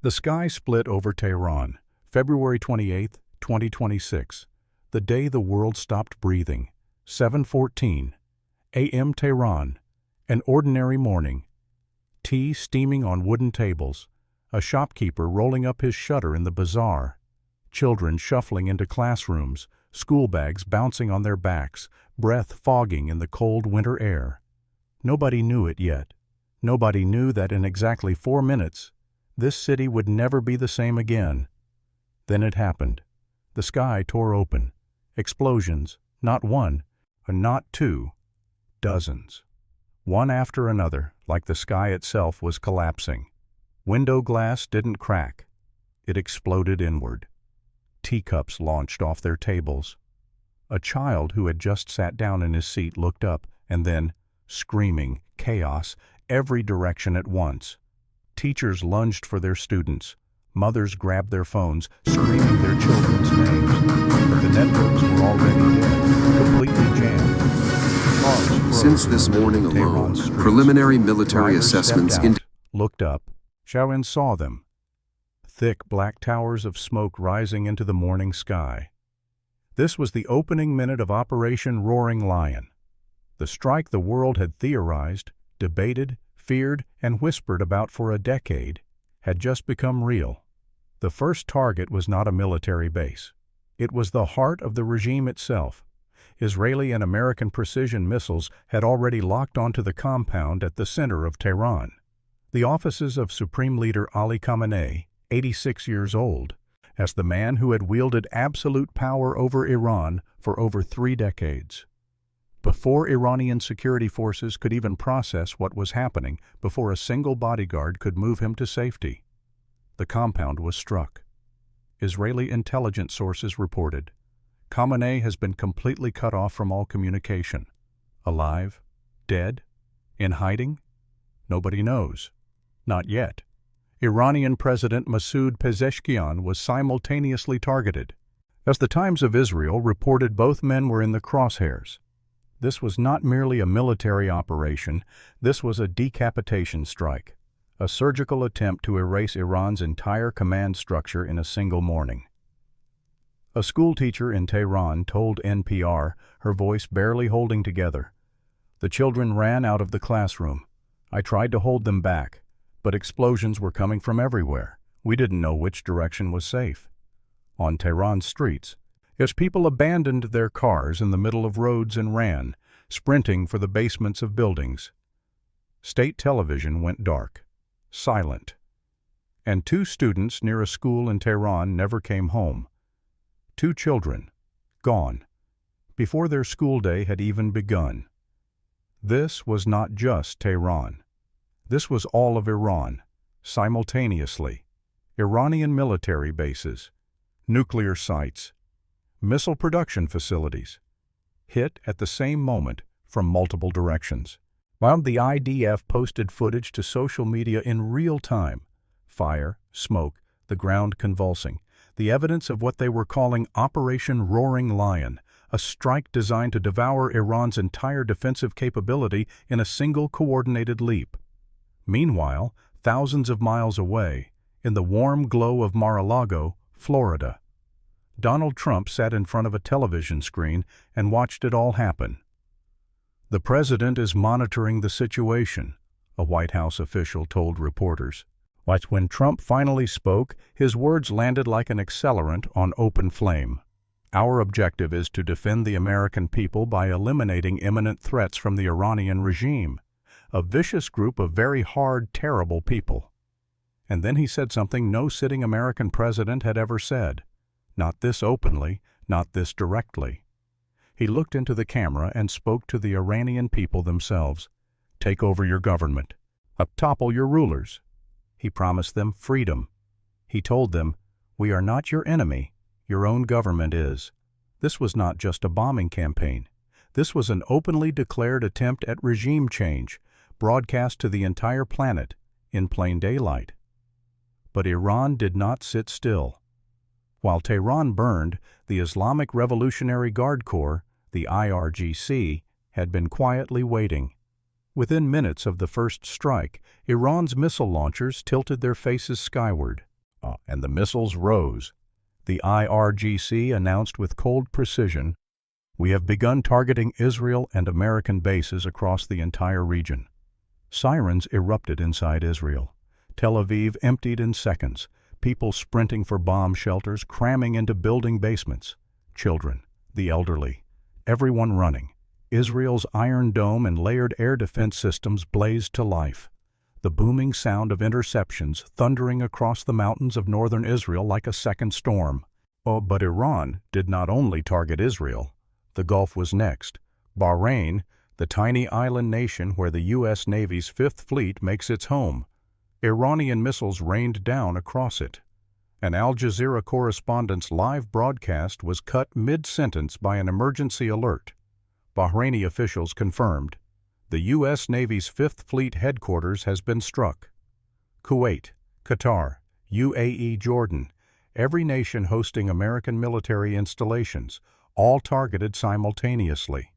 The sky split over Tehran, February 28, 2026, the day the world stopped breathing. 7:14 a.m. Tehran, an ordinary morning. Tea steaming on wooden tables, a shopkeeper rolling up his shutter in the bazaar, children shuffling into classrooms, school bags bouncing on their backs, breath fogging in the cold winter air. Nobody knew it yet. Nobody knew that in exactly 4 minutes, this city would never be the same again. Then it happened. The sky tore open. Explosions, not one, and not two, dozens. One after another, like the sky itself was collapsing. Window glass didn't crack. It exploded inward. Teacups launched off their tables. A child who had just sat down in his seat looked up, and then, screaming, chaos, every direction at once. Teachers lunged for their students. Mothers grabbed their phones, screaming their children's names. But the networks were already dead, completely jammed. Since this morning alone, preliminary military assessments looked up. Shaoin saw them. Thick black towers of smoke rising into the morning sky. This was the opening minute of Operation Roaring Lion. The strike the world had theorized, debated, feared, and whispered about for a decade had just become real. The first target was not a military base. It was the heart of the regime itself. Israeli and American precision missiles had already locked onto the compound at the center of Tehran. The offices of Supreme Leader Ali Khamenei, 86 years old, as the man who had wielded absolute power over Iran for over 3 decades. Before Iranian security forces could even process what was happening, before a single bodyguard could move him to safety, the compound was struck. Israeli intelligence sources reported, Khamenei has been completely cut off from all communication. Alive? Dead? In hiding? Nobody knows. Not yet. Iranian President Masoud Pezeshkian was simultaneously targeted. As the Times of Israel reported, both men were in the crosshairs. This was not merely a military operation, this was a decapitation strike, a surgical attempt to erase Iran's entire command structure in a single morning. A schoolteacher in Tehran told NPR, her voice barely holding together. The children ran out of the classroom. I tried to hold them back, but explosions were coming from everywhere. We didn't know which direction was safe. On Tehran's streets, as people abandoned their cars in the middle of roads and ran, sprinting for the basements of buildings. State television went dark, silent. And 2 students near a school in Tehran never came home. 2 children, gone, before their school day had even begun. This was not just Tehran. This was all of Iran, simultaneously. Iranian military bases, nuclear sites, missile production facilities, hit at the same moment from multiple directions. While the IDF posted footage to social media in real time, fire, smoke, the ground convulsing, the evidence of what they were calling Operation Roaring Lion, a strike designed to devour Iran's entire defensive capability in a single coordinated leap. Meanwhile, thousands of miles away, in the warm glow of Mar-a-Lago, Florida, Donald Trump sat in front of a television screen and watched it all happen. The president is monitoring the situation, a White House official told reporters. But when Trump finally spoke, his words landed like an accelerant on open flame. Our objective is to defend the American people by eliminating imminent threats from the Iranian regime, a vicious group of very hard, terrible people. And then he said something no sitting American president had ever said. Not this openly, not this directly. He looked into the camera and spoke to the Iranian people themselves. Take over your government. Topple your rulers. He promised them freedom. He told them, we are not your enemy, your own government is. This was not just a bombing campaign. This was an openly declared attempt at regime change, broadcast to the entire planet in plain daylight. But Iran did not sit still. While Tehran burned, the Islamic Revolutionary Guard Corps, the IRGC, had been quietly waiting. Within minutes of the first strike, Iran's missile launchers tilted their faces skyward. And the missiles rose. The IRGC announced with cold precision, "We have begun targeting Israel and American bases across the entire region." Sirens erupted inside Israel. Tel Aviv emptied in seconds, people sprinting for bomb shelters, cramming into building basements. Children, the elderly, everyone running. Israel's Iron Dome and layered air defense systems blazed to life. The booming sound of interceptions thundering across the mountains of northern Israel like a second storm. But Iran did not only target Israel. The Gulf was next. Bahrain, the tiny island nation where the U.S. Navy's Fifth Fleet makes its home. Iranian missiles rained down across it. An Al Jazeera correspondent's live broadcast was cut mid-sentence by an emergency alert. Bahraini officials confirmed, the U.S. Navy's Fifth Fleet headquarters has been struck. Kuwait, Qatar, UAE, Jordan, every nation hosting American military installations, all targeted simultaneously.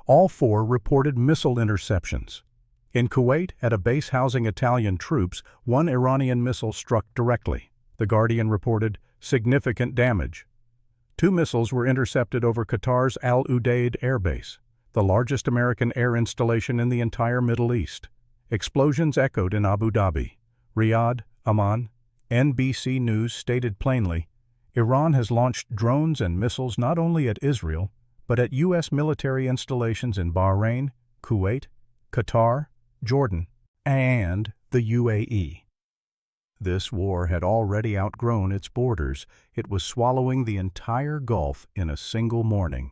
All four reported missile interceptions. In Kuwait, at a base housing Italian troops, one Iranian missile struck directly. The Guardian reported significant damage. 2 missiles were intercepted over Qatar's Al Udeid Air Base, the largest American air installation in the entire Middle East. Explosions echoed in Abu Dhabi, Riyadh, Amman. NBC News stated plainly, Iran has launched drones and missiles not only at Israel, but at U.S. military installations in Bahrain, Kuwait, Qatar, Jordan, and the UAE. This war had already outgrown its borders. It was swallowing the entire Gulf in a single morning.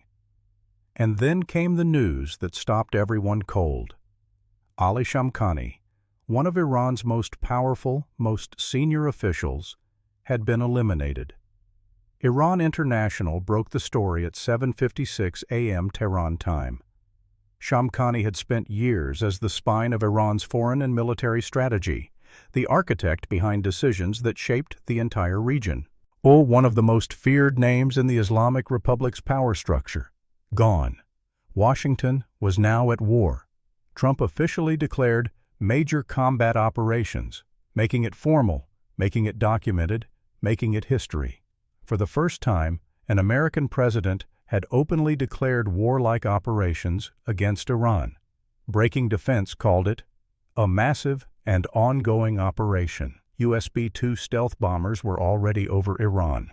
And then came the news that stopped everyone cold. Ali Khamenei, one of Iran's most powerful, most senior officials, had been eliminated. Iran International broke the story at 7:56 a.m. Tehran time. Khamenei had spent years as the spine of Iran's foreign and military strategy, the architect behind decisions that shaped the entire region. One of the most feared names in the Islamic Republic's power structure. Gone. Washington was now at war. Trump officially declared major combat operations, making it formal, making it documented, making it history. For the first time, an American president had openly declared warlike operations against Iran. Breaking Defense called it a massive and ongoing operation. US B-2 stealth bombers were already over Iran,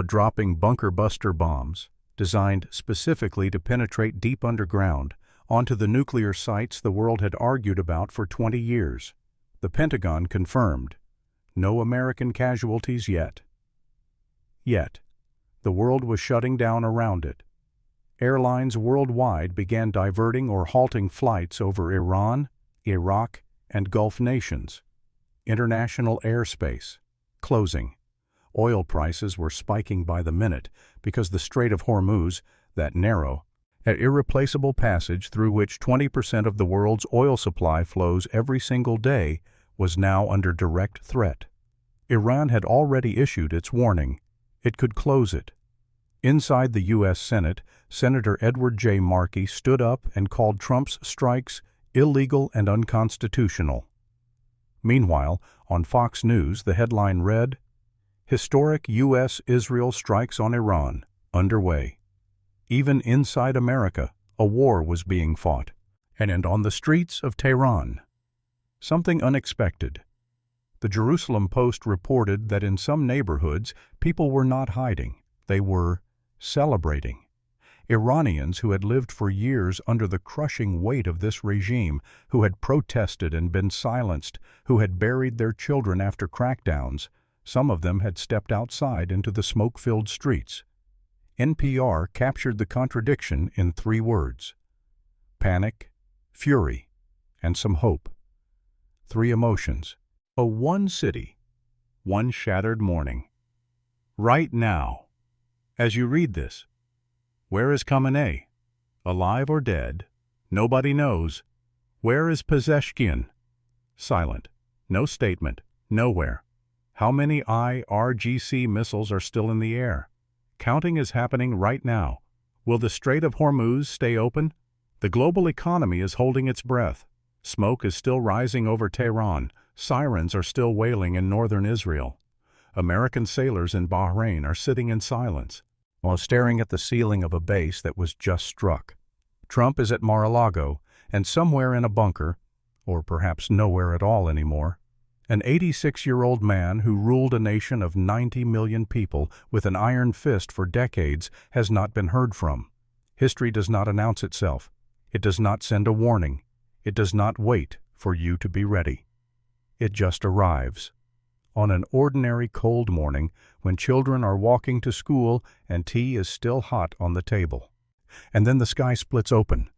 dropping bunker-buster bombs, designed specifically to penetrate deep underground, onto the nuclear sites the world had argued about for 20 years. The Pentagon confirmed, no American casualties yet. Yet, the world was shutting down around it. Airlines worldwide began diverting or halting flights over Iran, Iraq, and Gulf nations. International airspace closing. Oil prices were spiking by the minute because the Strait of Hormuz, that narrow, irreplaceable passage through which 20% of the world's oil supply flows every single day, was now under direct threat. Iran had already issued its warning. It could close it. Inside the U.S. Senate, Senator Edward J. Markey stood up and called Trump's strikes illegal and unconstitutional. Meanwhile, on Fox News, the headline read, Historic U.S.-Israel strikes on Iran, underway. Even inside America, a war was being fought, and on the streets of Tehran. Something unexpected. The Jerusalem Post reported that in some neighborhoods, people were not hiding, they were celebrating. Iranians who had lived for years under the crushing weight of this regime, who had protested and been silenced, who had buried their children after crackdowns, some of them had stepped outside into the smoke-filled streets. NPR captured the contradiction in 3 words: panic, fury, and some hope. 3 emotions. One city, one shattered morning. Right now, as you read this, where is Khamenei? Alive or dead? Nobody knows. Where is Pezeshkian? Silent. No statement. Nowhere. How many IRGC missiles are still in the air? Counting is happening right now. Will the Strait of Hormuz stay open? The global economy is holding its breath. Smoke is still rising over Tehran. Sirens are still wailing in northern Israel. American sailors in Bahrain are sitting in silence while staring at the ceiling of a base that was just struck. Trump is at Mar-a-Lago, and somewhere in a bunker, or perhaps nowhere at all anymore, an 86-year-old man who ruled a nation of 90 million people with an iron fist for decades has not been heard from. History does not announce itself. It does not send a warning. It does not wait for you to be ready. It just arrives. On an ordinary cold morning when children are walking to school and tea is still hot on the table. And then the sky splits open,